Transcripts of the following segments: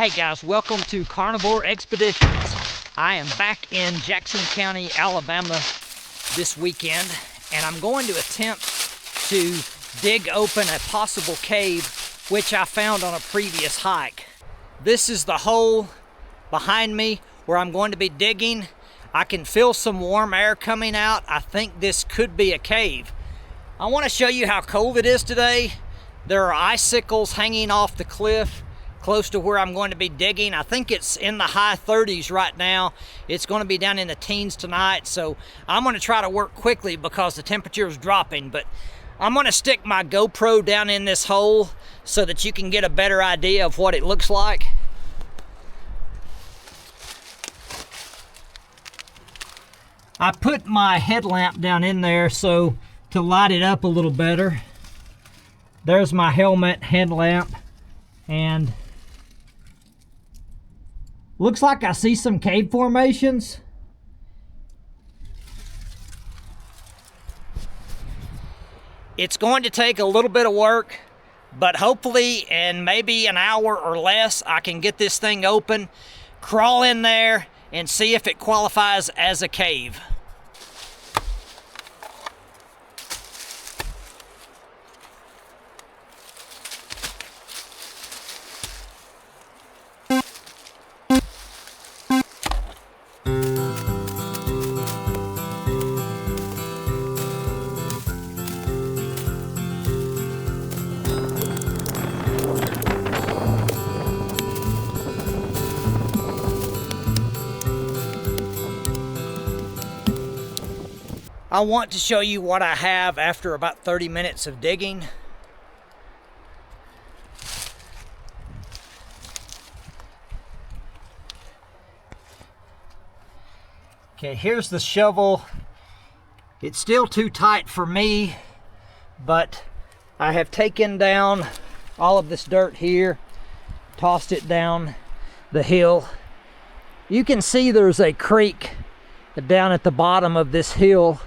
Hey guys, welcome to Carnivore Expeditions. I am back in Jackson County, Alabama this weekend, and I'm going to attempt to dig open a possible cave which I found on a previous hike. This is the hole behind me where I'm going to be digging. I can feel some warm air coming out. I think this could be a cave. I want to show you how cold it is today. There are icicles hanging off the cliff close to where I'm going to be digging. I think it's in the high 30s right now. It's going to be down in the teens tonight, so I'm going to try to work quickly because the temperature is dropping. But I'm going to stick my GoPro down in this hole so that you can get a better idea of what it looks like. I put my headlamp down in there so to light it up a little better. There's my helmet headlamp, and looks like I see some cave formations. It's going to take a little bit of work, but hopefully in maybe an hour or less I can get this thing open, crawl in there, and see if it qualifies as a cave. I want to show you what I have after about 30 minutes of digging. Okay, here's the shovel. It's still too tight for me, but I have taken down all of this dirt here, tossed it down the hill. You can see there's a creek down at the bottom of this hill.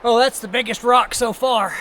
Oh, that's the biggest rock so far.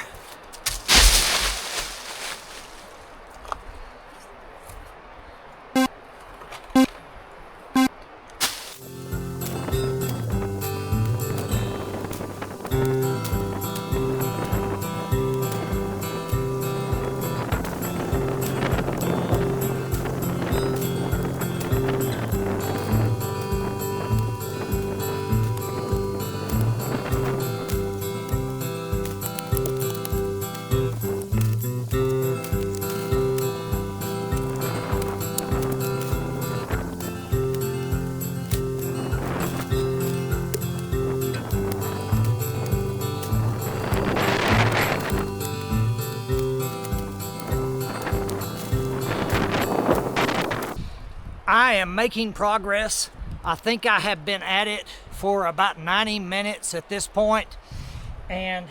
I am making progress. I think I have been at it for about 90 minutes at this point, and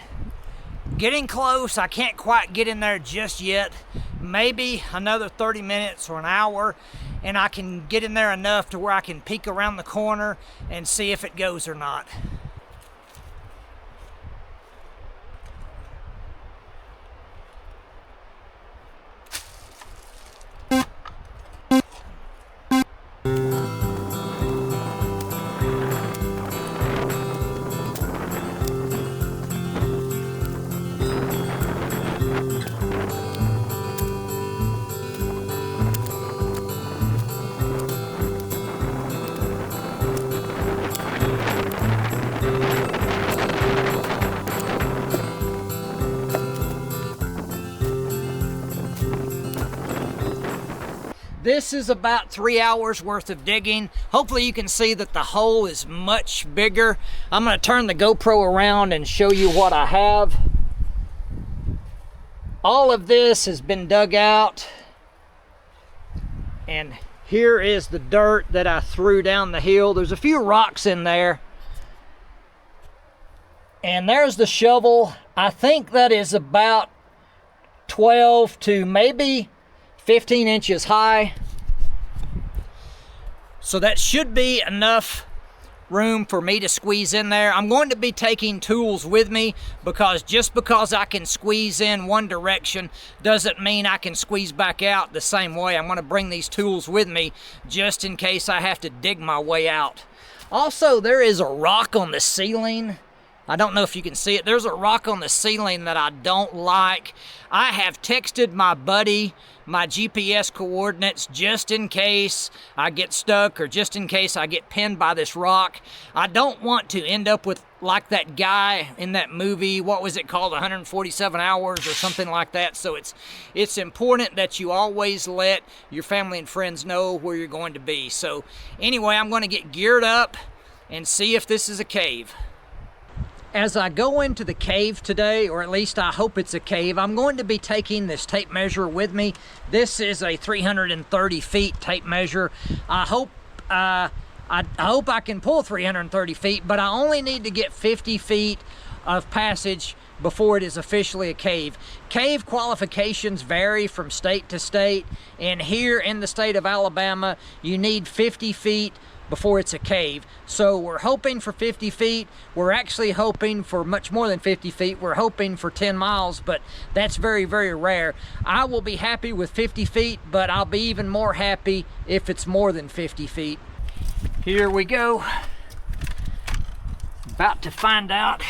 getting close. I can't quite get in there just yet. Maybe another 30 minutes or an hour, and I can get in there enough to where I can peek around the corner and see if it goes or not. This is about 3 hours worth of digging. Hopefully you can see that the hole is much bigger. I'm going to turn the GoPro around and show you what I have. All of this has been dug out, and here is the dirt that I threw down the hill. There's a few rocks in there, and there's the shovel. I think that is about 12 to maybe 15 inches high. So that should be enough room for me to squeeze in there. I'm going to be taking tools with me because just because I can squeeze in one direction doesn't mean I can squeeze back out the same way. I'm going to bring these tools with me just in case I have to dig my way out. Also, there is a rock on the ceiling. I don't know if you can see it. There's a rock on the ceiling that I don't like. I have texted my buddy my GPS coordinates just in case I get stuck or just in case I get pinned by this rock. I don't want to end up with like that guy in that movie, what was it called, 147 Hours or something like that. So it's important that you always let your family and friends know where you're going to be. So anyway, I'm going to get geared up and see if this is a cave. As I go into the cave today, or at least I hope it's a cave, I'm going to be taking this tape measure with me. This is a 330 feet tape measure. I hope I can pull 330 feet, but I only need to get 50 feet of passage before it is officially a cave. Cave qualifications vary from state to state, and here in the state of Alabama, you need 50 feet before it's a cave. So we're hoping for 50 feet. We're actually hoping for much more than 50 feet. We're hoping for 10 miles, but that's very, very rare. I will be happy with 50 feet, but I'll be even more happy if it's more than 50 feet. Here we go. About to find out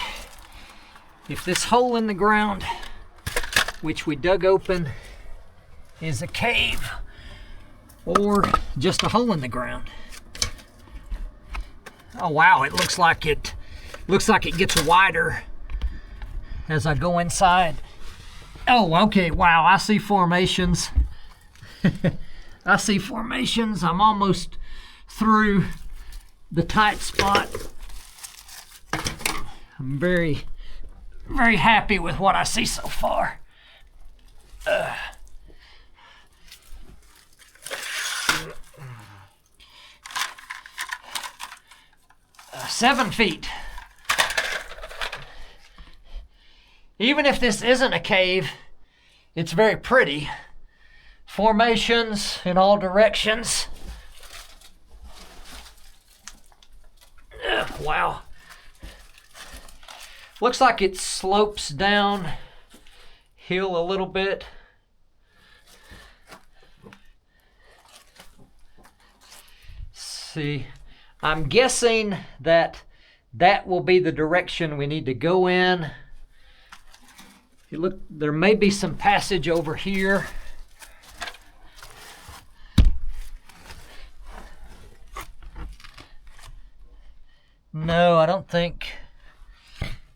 if this hole in the ground, which we dug open, is a cave or just a hole in the ground. Oh wow, it looks like it gets wider as I go inside. Oh, okay, wow, I see formations. I see formations. I'm almost through the tight spot. I'm very, very happy with what I see so far. 7 feet. Even if this isn't a cave, it's very pretty. Formations in all directions. Wow. Looks like it slopes down hill a little bit. See, I'm guessing that will be the direction we need to go in. You look, there may be some passage over here. No, I don't think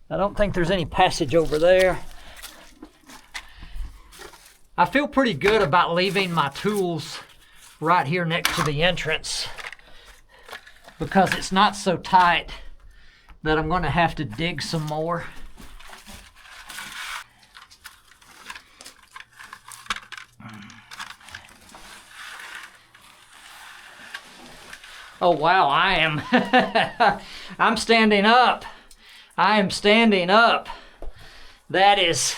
there's any passage over there. I feel pretty good about leaving my tools right here next to the entrance because it's not so tight that I'm going to have to dig some more. Oh wow, I'm standing up. I am standing up. That is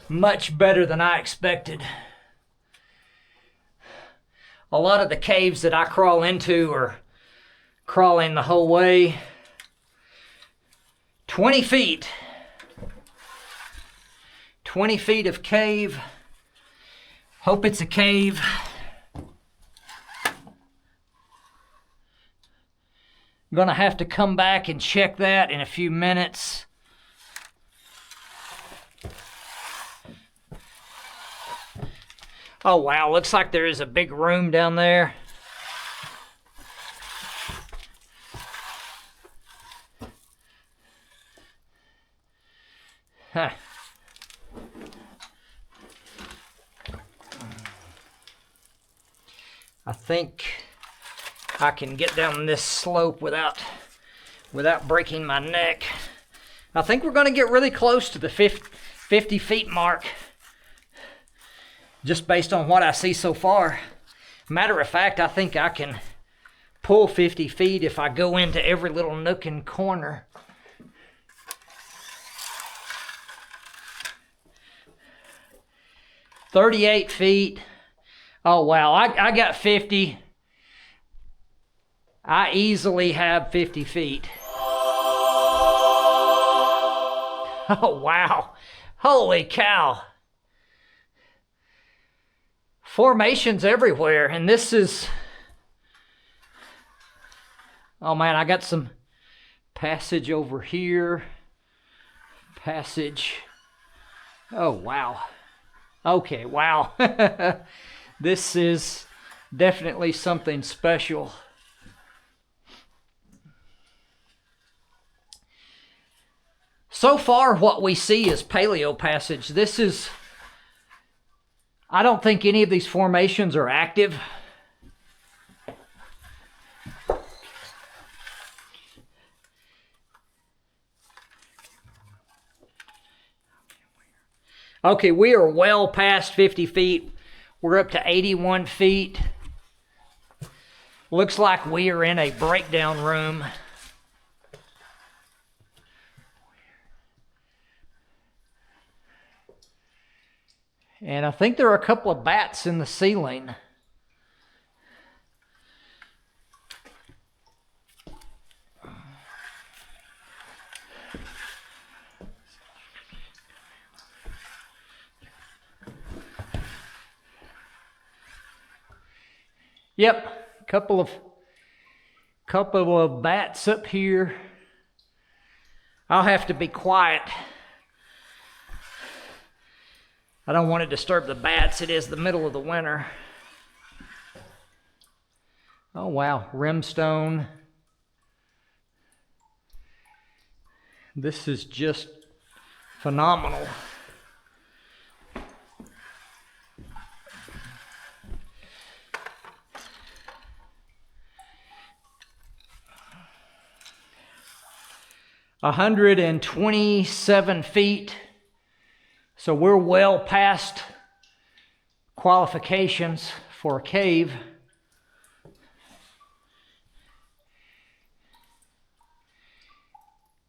much better than I expected. A lot of the caves that I crawl into are crawling the whole way. 20 feet. 20 feet of cave. Hope it's a cave. I'm gonna have to come back and check that in a few minutes. Oh wow, looks like there is a big room down there. Huh. I think I can get down this slope without breaking my neck. I think we're going to get really close to the 50 feet mark, just based on what I see so far. Matter of fact, I think I can pull 50 feet if I go into every little nook and corner. $38 feet. Oh wow, I got 50. I easily have 50 feet. Oh, wow. Holy cow. Formations everywhere, and this is... Oh man, I got some passage over here. Passage. Oh, wow. Okay, wow. This is definitely something special. So far, what we see is paleo passage. This is... I don't think any of these formations are active. Okay, we are well past 50 feet. We're up to 81 feet. Looks like we are in a breakdown room. And I think there are a couple of bats in the ceiling. Yep, couple of bats up here. I'll have to be quiet. I don't want to disturb the bats. It is the middle of the winter. Oh wow, limestone. This is just phenomenal. A 127 feet. So we're well past qualifications for a cave.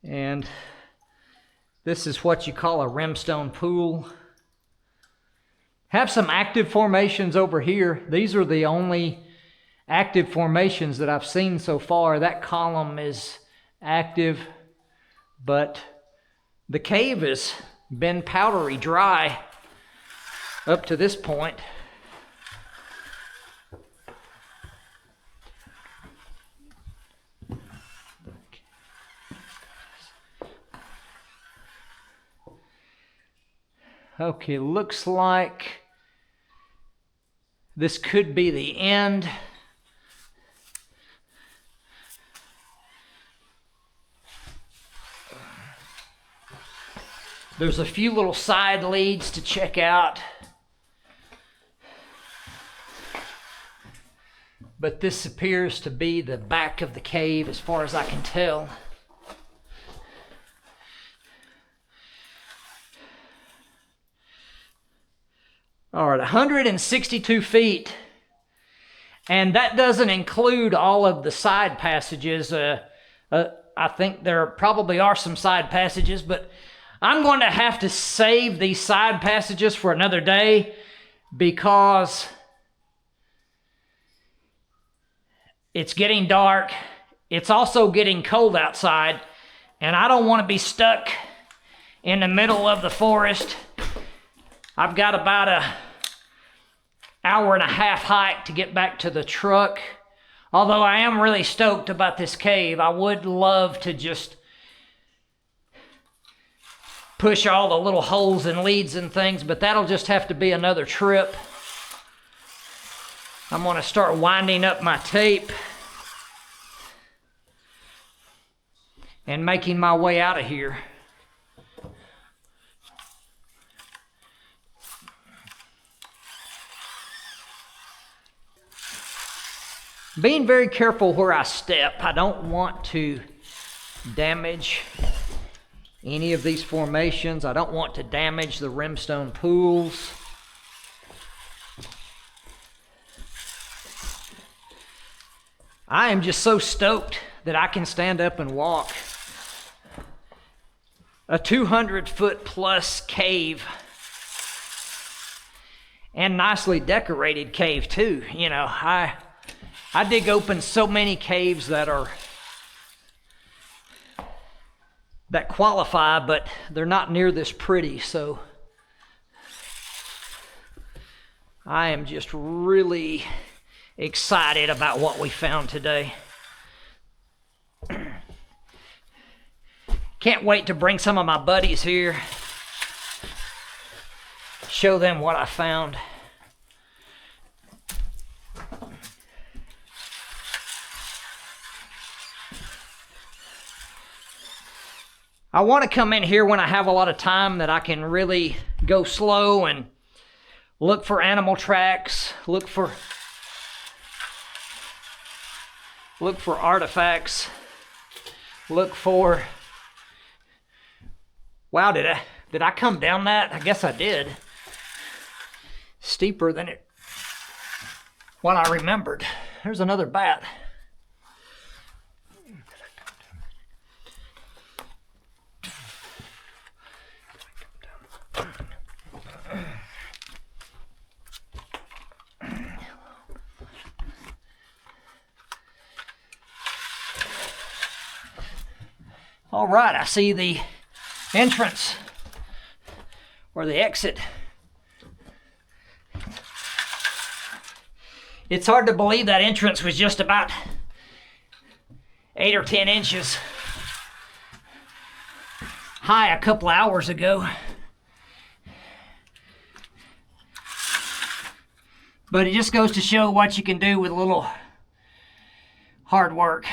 And this is what you call a limestone pool. Have some active formations over here. These are the only active formations that I've seen so far. That column is active, but the cave has been powdery dry up to this point. Okay, looks like this could be the end. There's a few little side leads to check out. But this appears to be the back of the cave as far as I can tell. All right, 162 feet. And that doesn't include all of the side passages. I think there probably are some side passages, but I'm going to have to save these side passages for another day because it's getting dark. It's also getting cold outside, and I don't want to be stuck in the middle of the forest. I've got about an hour and a half hike to get back to the truck. Although I am really stoked about this cave, I would love to just push all the little holes and leads and things, but that'll just have to be another trip. I'm going to start winding up my tape and making my way out of here. Being very careful where I step. I don't want to damage any of these formations. I don't want to damage the limestone pools. I am just so stoked that I can stand up and walk a 200-foot plus cave, and nicely decorated cave too. You know, I dig open so many caves that qualify, but they're not near this pretty, so I am just really excited about what we found today. Can't wait to bring some of my buddies here, show them what I found. I want to come in here when I have a lot of time that I can really go slow and look for animal tracks, look for artifacts, look for... Wow, did I come down that? I guess I did. Steeper than what I remembered. There's another bat. All right, I see the entrance or the exit. It's hard to believe that entrance was just about 8 or 10 inches high a couple hours ago. But it just goes to show what you can do with a little hard work.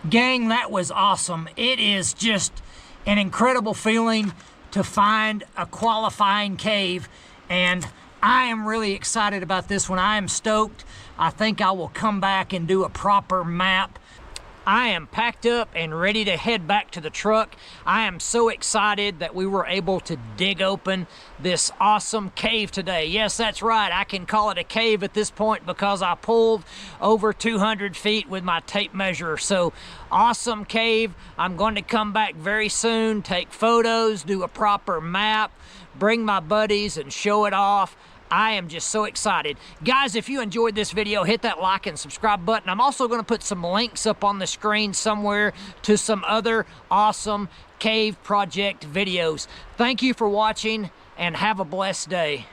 Gang, that was awesome. It is just an incredible feeling to find a qualifying cave, and I am really excited about this one. I am stoked. I think I will come back and do a proper map. I am packed up and ready to head back to the truck. I am so excited that we were able to dig open this awesome cave today. Yes, that's right. I can call it a cave at this point because I pulled over 200 feet with my tape measure. So awesome cave. I'm going to come back very soon, take photos, do a proper map, bring my buddies and show it off. I am just so excited. Guys, if you enjoyed this video, hit that like and subscribe button. I'm also going to put some links up on the screen somewhere to some other awesome cave project videos. Thank you for watching and have a blessed day.